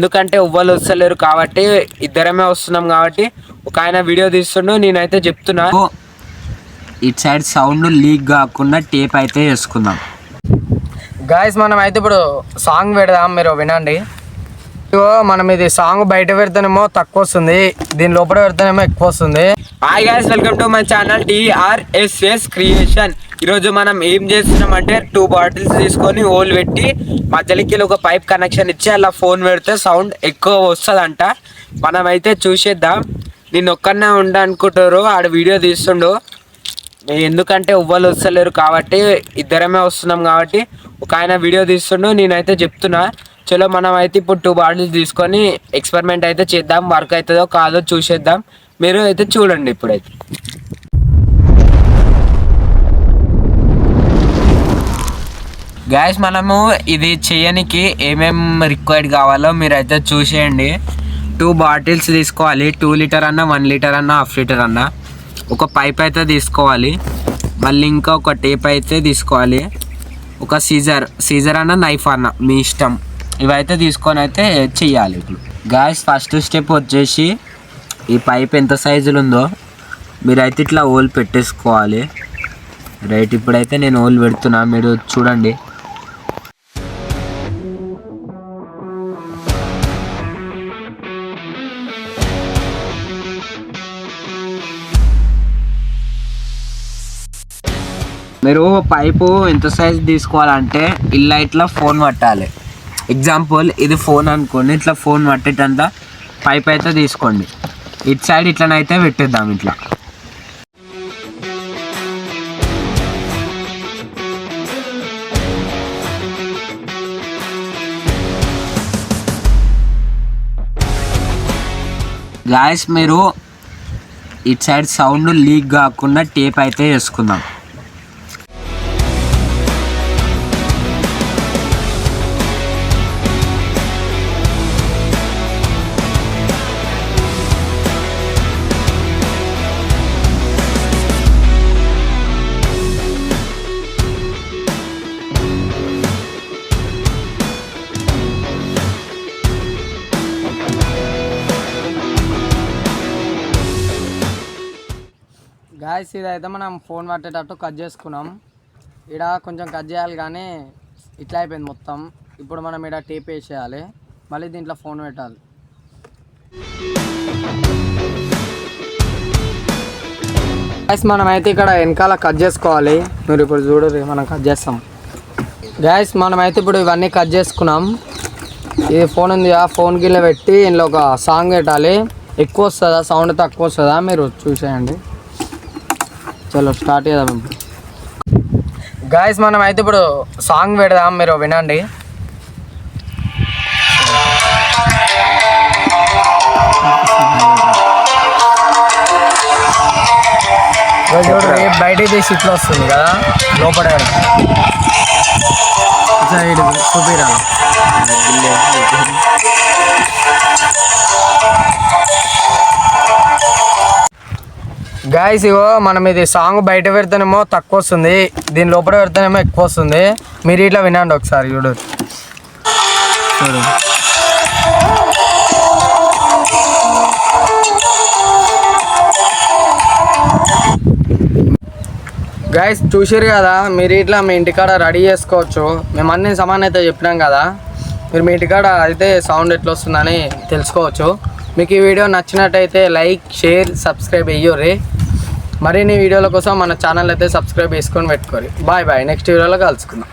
ఎందుకంటే ఎవ్వరు వస్తలేరు కాబట్టి ఇద్దరమే వస్తున్నాం కాబట్టి ఒక ఆయన వీడియో తీస్తుండు, నేనైతే చెప్తున్నా ఇట్ సైడ్ సౌండ్ లీక్ కాకుండా టేప్ అయితే వేసుకుందాం. గాయస్ మనం అయితే ఇప్పుడు సాంగ్ పెడదాం, మీరు వినండి. మనం ఇది సాంగ్ బయట పెడితేనేమో తక్కువ వస్తుంది, దీని లోపల పెడితేనేమో ఎక్కువ వస్తుంది. Hi guys, welcome to my channel TRSS creation. ఈరోజు మనం ఏం చేస్తున్నాం అంటే 2 బాటిల్స్ తీసుకొని హోల్ పెట్టి మధ్యలోకి ఒక పైప్ కనెక్షన్ ఇచ్చి అలా ఫోన్ పెడితే సౌండ్ ఎక్కువ వస్తుందంట. మనం అయితే చూసేద్దాం. నేను ఒక్కనే ఉండ అనుకుంటారు, ఆడ వీడియో తీస్తుండు. ఎందుకంటే ఎవ్వరు వస్తలేరు కాబట్టి ఇద్దరమే వస్తున్నాం కాబట్టి ఒక ఆయన వీడియో తీస్తుండు, నేనైతే చెప్తున్నా. చలో మనం అయితే ఇప్పుడు 2 బాటిల్స్ తీసుకొని ఎక్స్పెరిమెంట్ అయితే చేద్దాం, వర్క్ అవుతుందో కాదో చూసేద్దాం. మీరు అయితే చూడండి. ఇప్పుడైతే గ్యాస్ మనము ఇది చేయడానికి ఏమేం రిక్వైర్డ్ కావాలో మీరైతే చూసేయండి. 2 బాటిల్స్ తీసుకోవాలి, 2 లీటర్ అన్న 1 లీటర్ అన్న 1/2 లీటర్ అన్న. ఒక పైప్ అయితే తీసుకోవాలి, మళ్ళీ ఇంకా ఒక టేప్ అయితే తీసుకోవాలి, ఒక సీజర్ అన్న నైఫ్ అన్న మీ ఇష్టం. ఇవైతే తీసుకొని అయితే చెయ్యాలి. ఇప్పుడు గ్యాస్ ఫస్ట్ స్టెప్ వచ్చేసి ఈ పైప్ ఎంత సైజులో ఉందో మీరైతే ఇట్లా హోల్ పెట్టేసుకోవాలి. రైట్, ఇప్పుడైతే నేను హోల్ పెడుతున్నా, మీరు చూడండి. మీరు పైపు ఎంత సైజ్ తీసుకోవాలంటే ఇలా ఇట్లా ఫోన్ పట్టాలి. ఎగ్జాంపుల్ ఇది ఫోన్ అనుకోండి, ఇట్లా ఫోన్ పట్టేటంత పైప్ అయితే తీసుకోండి. ఇటు సైడ్ ఇట్లనైతే పెట్టేద్దాం. ఇట్లా గాయస్ మీరు ఇటు సైడ్ సౌండ్ లీక్ కాకుండా టేప్ అయితే వేసుకుందాం. గాయస్ ఇదైతే మనం ఫోన్ పట్టేటట్టు కట్ చేసుకున్నాం. ఇక్కడ కొంచెం కట్ చేయాలి కానీ ఇట్లా అయిపోయింది మొత్తం. ఇప్పుడు మనం ఇక్కడ టేప్ వేసేయాలి, మళ్ళీ దీంట్లో ఫోన్ పెట్టాలి. గాయస్ మనం అయితే ఇక్కడ వెనకాల కట్ చేసుకోవాలి. మీరు ఇప్పుడు చూడరు, మనం కట్ చేస్తాం. గాయస్ మనం అయితే ఇప్పుడు ఇవన్నీ కట్ చేసుకున్నాం. ఇది ఫోన్ ఉంది, ఆ ఫోన్ గిల్ల పెట్టి ఇందులో ఒక సాంగ్ పెట్టాలి. ఎక్కువ వస్తుందా సౌండ్ తక్కువ వస్తుందా మీరు చూసేయండి. చలో స్టార్ట్ చేద్దాం. గాయస్ మనం అయితే ఇప్పుడు సాంగ్ పెడదాం, మీరు వినండి. చూడండి, బయట తీసి ఇట్లా వస్తుంది కదా, లోపల చూపిరా. గాయస్ ఇగో మనం ఇది సాంగ్ బయట పెడితేనేమో తక్కువ వస్తుంది, దీని లోపల పెడితేనేమో ఎక్కువ వస్తుంది. మీరు ఇట్లా వినండి ఒకసారి, చూడు. గాయస్ చూసారు కదా, మీరు ఇట్లా మీ ఇంటికాడ రెడీ చేసుకోవచ్చు. మేము అన్ని సమానం అయితే చెప్పినాం కదా, మీరు మీ ఇంటికాడ అయితే సౌండ్ ఎట్లా వస్తుందని తెలుసుకోవచ్చు. మీకు ఈ వీడియో నచ్చినట్టయితే లైక్, షేర్, సబ్స్క్రైబ్ అయ్యోరే. మరిన్ని వీడియోల కోసం మన ఛానల్ అయితే సబ్స్క్రైబ్ చేసుకొని పెట్టుకోరు. బాయ్ బాయ్, నెక్స్ట్ వీడియోలో కలుసుకుందాం.